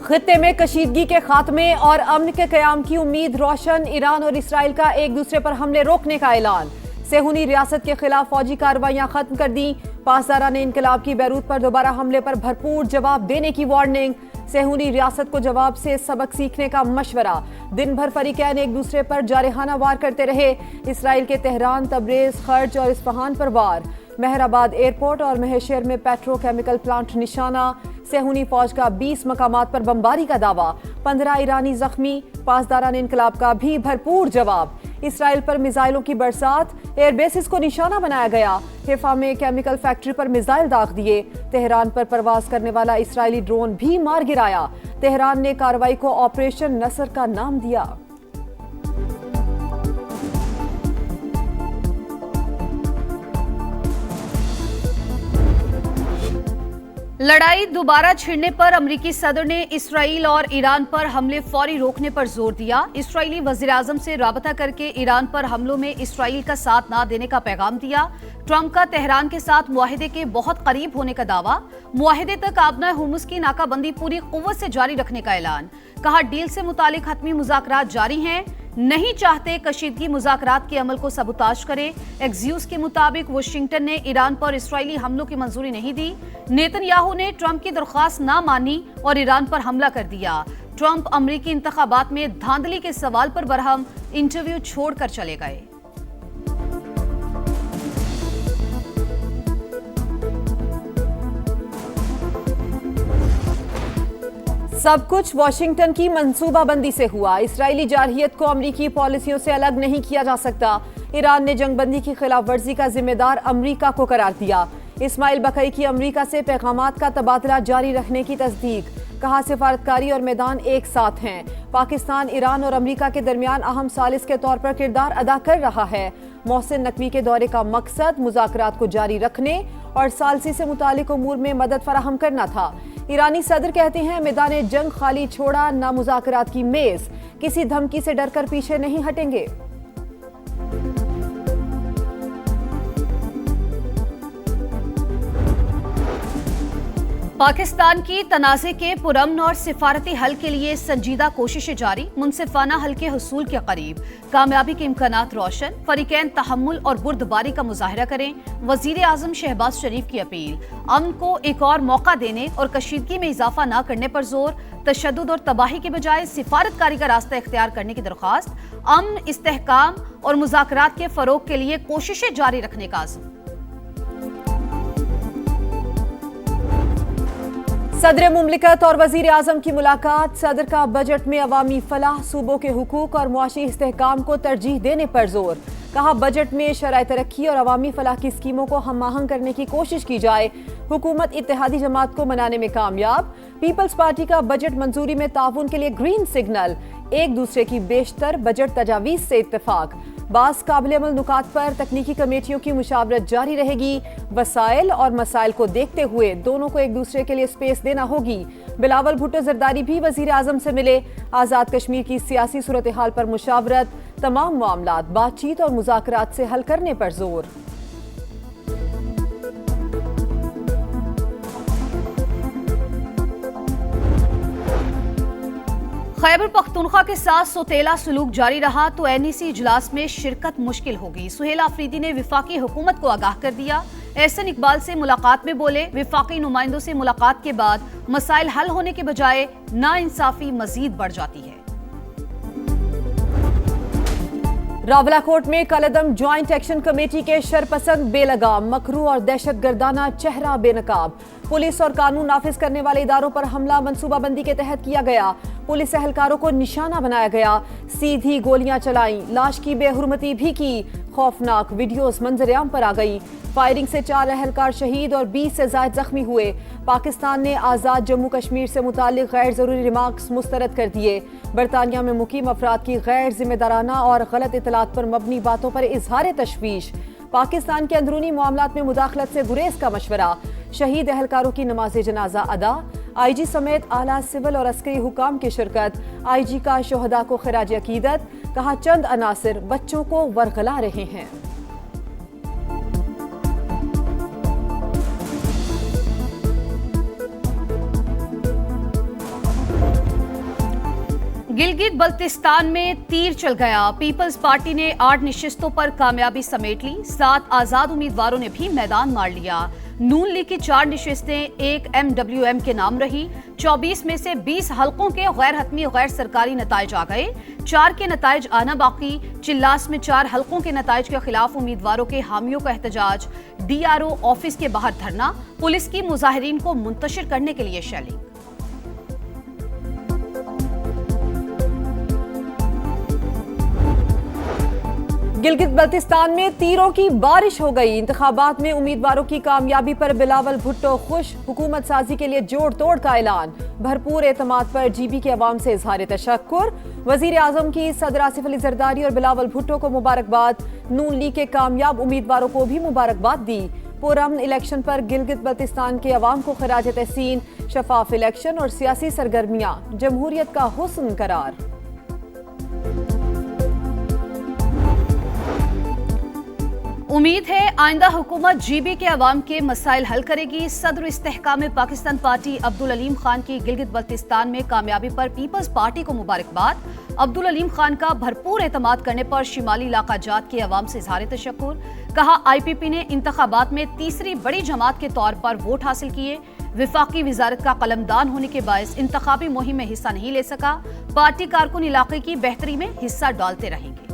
खित्ते में कशीदगी के खात्मे और अमन के क़याम की उम्मीद रोशन। ईरान और इसराइल का एक दूसरे पर हमले रोकने का ऐलान। सेहूनी रियासत के खिलाफ फौजी कार्रवाइयां खत्म कर दी। पासदारान इनकलाब की बैरूत पर दोबारा हमले पर भरपूर जवाब देने की वार्निंग। सेहूनी रियासत को जवाब से सबक सीखने का मशवरा। दिन भर फरीकैन एक दूसरे पर जारहाना वार करते रहे। इसराइल के तेहरान, तबरेज, खर्ज और इस्फहान पर वार। मेहराबाद एयरपोर्ट और महेशर में पेट्रोकेमिकल प्लांट निशाना। सेहूनी फौज का 20 मकामात पर बमबारी का दावा। 15 ईरानी जख्मी। पासदारान इनकलाब का भी भरपूर जवाब। इसराइल पर मिसाइलों की बरसात। एयरबेसिस को निशाना बनाया गया। हिफा में केमिकल फैक्ट्री पर मिसाइल दाग दिए। तेहरान पर परवाज करने वाला इसराइली ड्रोन भी मार गिराया। तेहरान ने कार्रवाई को ऑपरेशन नसर का नाम दिया। लड़ाई दोबारा छिड़ने पर अमरीकी सदर ने इसराइल और ईरान पर हमले फौरी रोकने पर जोर दिया। इसराइली वज़ीर-ए-आज़म से राबता करके ईरान पर हमलों में इसराइल का साथ न देने का पैगाम दिया। ट्रंप का तेहरान के साथ मुआहिदे के बहुत करीब होने का दावा। मुआहिदे तक आबना हुर्मुज़ की नाकाबंदी पूरी कुव्वत से जारी रखने का ऐलान। कहा, डील से मुतालिक हतमी मुज़ाकरात जारी हैं। नहीं चाहते कशीदगी मुज़ाकरात के अमल को सबूताज करे। एक्सियोस के मुताबिक वाशिंगटन ने ईरान पर इसराइली हमलों की मंजूरी नहीं दी। नेतन्याहू ने ट्रंप की दरख्वास्त ना मानी और ईरान पर हमला कर दिया। ट्रंप अमरीकी इंतखाबात में धांधली के सवाल पर बरहम, इंटरव्यू छोड़कर चले गए। सब कुछ वाशिंगटन की मंसूबाबंदी से हुआ। इसराइली जारहियत को अमरीकी पॉलिसियों से अलग नहीं किया जा सकता। ईरान ने जंगबंदी की खिलाफ वर्जी का जिम्मेदार अमरीका को करार दिया। इस्माइल बकई की अमरीका से पैगामात का तबादला जारी रखने की तस्दीक। कहा, सिफारतकारी और मैदान एक साथ हैं। पाकिस्तान ईरान और अमरीका के दरमियान अहम सालिस के तौर पर किरदार अदा कर रहा है। मोहसिन नकवी के दौरे का मकसद मुज़ाकरात को जारी रखने और सालसी से मुतालिक उमूर में मदद फराहम करना था। ईरानी सदर कहते हैं, मैदान जंग खाली छोड़ा ना मुज़ाकरात की मेज। किसी धमकी से डरकर पीछे नहीं हटेंगे। पाकिस्तान की तनाज़े के पुरअमन और सिफारती हल के लिए संजीदा कोशिशें जारी। मुनसिफाना हल के हुसूल के करीब। कामयाबी के इम्कानात रोशन। फरीकैन तहम्मुल और बुर्दबारी का मुजाहरा करें। वज़ीर आज़म शहबाज शरीफ की अपील। अमन को एक और मौका देने और कशीदगी में इजाफा न करने पर जोर। तशद्दुद और तबाही के बजाय सिफारतकारी का रास्ता इख्तियार करने की दरख्वास्त। अमन, इस्तेहकाम और मुज़ाकरात के फरोग के लिए कोशिशें जारी रखने का आज़म। सदर मुमलिकत और वज़ीर आज़म की मुलाकात। सदर का बजट में अवामी फलाह, सूबों के हुकूक और मुआशी इस्तेहकाम को तरजीह देने पर जोर। कहा, बजट में शराय तरक्की और अवामी फलाह की स्कीमों को हम आहंग करने की कोशिश की जाए। हुकूमत इत्तेहादी जमात को मनाने में कामयाब। पीपल्स पार्टी का बजट मंजूरी में ताउन के लिए ग्रीन सिग्नल। एक दूसरे की बेशतर बजट तजावीज़ से इत्तेफाक। बास काबिल अमल नुकात पर तकनीकी कमेटियों की मुशावरत जारी रहेगी। वसाइल और मसाइल को देखते हुए दोनों को एक दूसरे के लिए स्पेस देना होगी। बिलावल भुट्टो जरदारी भी वज़ीर आज़म से मिले। आज़ाद कश्मीर की सियासी सूरत हाल पर मुशावरत। तमाम मामलात बातचीत और मुज़ाकरात से हल करने पर जोर। खैबर पख्तूनख्वा के साथ सोतेला सलूक जारी रहा तो एनईसी इजलास में शिरकत मुश्किल होगी। सुहेल आफरीदी ने विफाकी हुकूमत को आगाह कर दिया। एहसन इकबाल से मुलाकात में बोले, विफाकी नुमाइंदों से मुलाकात के बाद मसाइल हल होने के बजाय नाइंसाफी मजीद बढ़ जाती है। रावलाकोट में कलअदम ज्वाइंट एक्शन कमेटी के शरपसंद बेलगाम। मकरू और दहशतगर्दाना चेहरा बेनकाब। पुलिस और कानून नाफिज करने वाले इदारों पर हमला मनसूबाबंदी के तहत किया गया। पुलिस एहलकारों को निशाना बनाया गया। सीधी गोलियां चलाई। लाश की बेहुरमती भी की। खौफनाक वीडियोस मंजर-ए-आम पर आ गई। फायरिंग से 4 एहलकार शहीद और 20 से ज्यादा जख्मी हुए। पाकिस्तान ने आज़ाद जम्मू कश्मीर से मुतालिक गैर जरूरी रिमार्क्स मुस्तरद कर दिए। बरतानिया में मुकीम अफराद की गैर जिम्मेदाराना और गलत इतलात पर मबनी बातों पर इजहार तशवीश। पाकिस्तान के अंदरूनी मामलात में मुदाखलत से गुरेज का मशवरा। शहीद एहलकारों की नमाज जनाजा अदा। आईजी समेत आला सिविल और अस्करी हुकाम की शिरकत। आईजी का शोहदा को खिराज अकीदत। कहा, चंद अनासिर बच्चों को वरगला रहे हैं। गिलगित बल्तिस्तान में तीर चल गया। पीपल्स पार्टी ने 8 नशिस्तों पर कामयाबी समेट ली। 7 आजाद उम्मीदवारों ने भी मैदान मार लिया। नून लीग की 4 नशिस्तें एक MWM के नाम रही। 24 में से 20 हलकों के गैर हतमी गैर सरकारी नताइज आ गए। 4 के नताइज आना बाकी। चिल्लास में 4 हलकों के नताइज के खिलाफ उम्मीदवारों के हामियों का एहतजाज। DRO ऑफिस के बाहर धरना। पुलिस की मुजाहिरीन को मुंतशिर करने के लिए शेलिंग। गिलगित बल्तिस्तान में तीरों की बारिश हो गई। इंतखाबात में उम्मीदवारों की कामयाबी पर बिलावल भुट्टो खुश। हुकूमत साजी के लिए जोड़ तोड़ का ऐलान। भरपूर एतमाद पर GB के अवाम से इजहार तशक्कुर। वजीर आजम की सदर आसिफ अली जरदारी और बिलावल भुट्टो को मुबारकबाद। नून लीग के कामयाब उम्मीदवारों को भी मुबारकबाद दी। पुरअमन इलेक्शन पर गिलगित बल्तिस्तान के अवाम को खराज तहसीन। शफाफ इलेक्शन और सियासी सरगर्मियां जमहूरियत का हुस्न करार। उम्मीद है आइंदा हुकूमत GB के अवाम के मसाइल हल करेगी। सदर इस्तेहकाम पाकिस्तान पार्टी अब्दुल अलीम खान की गिलगित बल्तिस्तान में कामयाबी पर पीपल्स पार्टी को मुबारकबाद। अब्दुल अलीम खान का भरपूर एतमाद करने पर शिमाली इलाका जात के अवाम से इजहार तशक्कुर। कहा IPP ने इंतखाबात में तीसरी बड़ी जमात के तौर पर वोट हासिल किए। विफाकी वजारत का कलमदान होने के बायस इंतखाबी मुहिम में हिस्सा नहीं ले सका। पार्टी कारकुन इलाके की बेहतरी में हिस्सा डालते रहेंगे।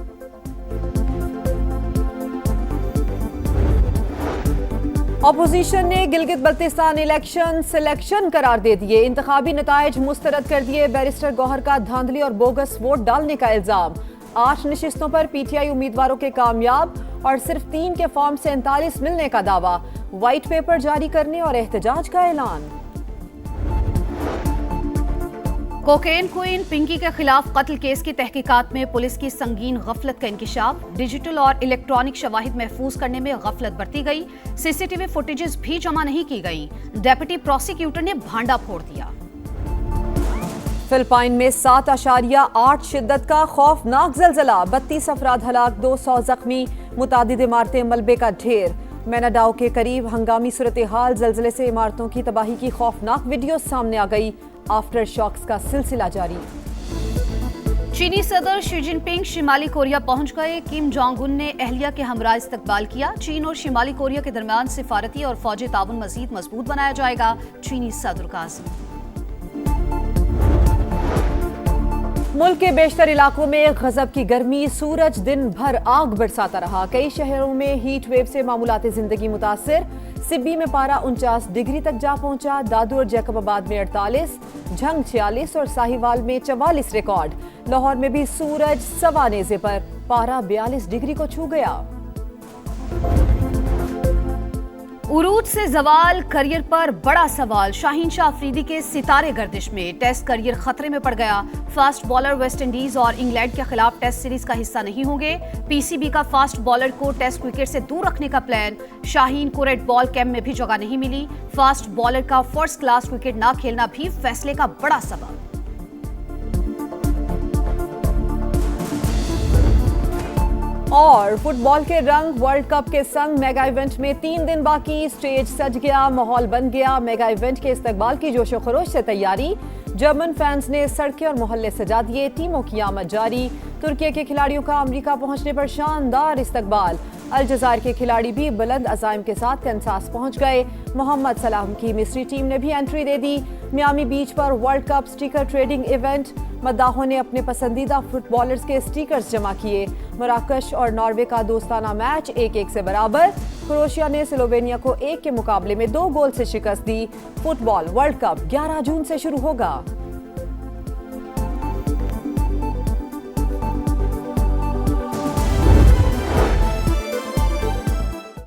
अपोजिशन ने गिलगित बल्तिस्तान इलेक्शन सिलेक्शन करार दे दिए। इंतखाबी नताइज मुस्तरद कर दिए। बैरिस्टर गौहर का धांधली और बोगस वोट डालने का इल्जाम। 8 नशिस्तों पर PTI उम्मीदवारों के कामयाब और सिर्फ 3 के फॉर्म से 39 मिलने का दावा। व्हाइट पेपर जारी करने और एहतजाज का ऐलान। कोकेन क्वीन पिंकी के खिलाफ कत्ल केस की तहकीकात में पुलिस की संगीन गफलत का इंकिशाफ। डिजिटल और इलेक्ट्रॉनिक शवाहिद महफूज करने में गफलत बरती गई। CCTV फुटेजेस भी जमा नहीं की गई। डेप्यूटी प्रोसिक्यूटर ने भांडा फोड़ दिया। फिलिपाइन में 7.8 शिद्दत का खौफनाक जलजला। 32 अफराद हलाक, 200 जख्मी। मुतादिद इमारतें मलबे का ढेर। मैनाडाओ के करीब हंगामी सूरत हाल। जलजले से इमारतों की तबाही की खौफनाक वीडियो सामने आ गई। आफ्टर शॉक्स का सिलसिला जारी। चीनी सदर शी जिनपिंग शिमाली कोरिया पहुंच गए। किम जोंग उन ने अहलिया के हमरा इस्तकबाल किया। चीन और शिमाली कोरिया के दरमियान सिफारती और फौजी ताउन मजीद मजबूत बनाया जाएगा। चीनी सदर का अज़्म। मुल्क के बेशतर इलाकों में गजब की गर्मी। सूरज दिन भर आग बरसाता रहा। कई शहरों में हीट वेव से मामूलात जिंदगी मुतासिर। सिब्बी में पारा 49 डिग्री तक जा पहुंचा। दादू और जैकबाबाद में 48, झंग 46 और साहिवाल में 44 रिकॉर्ड। लाहौर में भी सूरज सवा नेज़े पर। पारा 42 डिग्री को छू गया। उरूज से जवाल, करियर पर बड़ा सवाल। शाहीन शाह अफरीदी के सितारे गर्दिश में। टेस्ट करियर खतरे में पड़ गया। फास्ट बॉलर वेस्ट इंडीज और इंग्लैंड के खिलाफ टेस्ट सीरीज का हिस्सा नहीं होंगे। PCB का फास्ट बॉलर को टेस्ट क्रिकेट से दूर रखने का प्लान। शाहीन को रेड बॉल कैंप में भी जगह नहीं मिली। फास्ट बॉलर का फर्स्ट क्लास क्रिकेट ना खेलना भी फैसले का बड़ा सबब। और फुटबॉल के रंग वर्ल्ड कप के संग मेगा इवेंट में 3 दिन बाकी। स्टेज सज गया, माहौल बन गया। मेगा इवेंट के इस्तकबाल की जोशो खरोश से तैयारी। जर्मन फैंस ने सड़कें और मोहल्ले सजा दिए। टीमों की आमद जारी। तुर्की के खिलाड़ियों का अमेरिका पहुंचने पर शानदार इस्तकबाल। अलजज़ायर के खिलाड़ी भी बुलंद अज़ाइम के साथ कैंसास पहुंच गए। मोहम्मद सलाम की मिस्री टीम ने भी एंट्री दे दी। मियामी बीच पर world cup sticker trading event. मद्दाहों ने अपने पसंदीदा फुटबॉलर्स के स्टिकर्स जमा किए। मराकश और नॉर्वे का दोस्ताना मैच 1-1 से बराबर। क्रोएशिया ने स्लोवेनिया को 1 के मुकाबले में 2 गोल से शिकस्त दी। फुटबॉल वर्ल्ड कप 11 जून से शुरू होगा।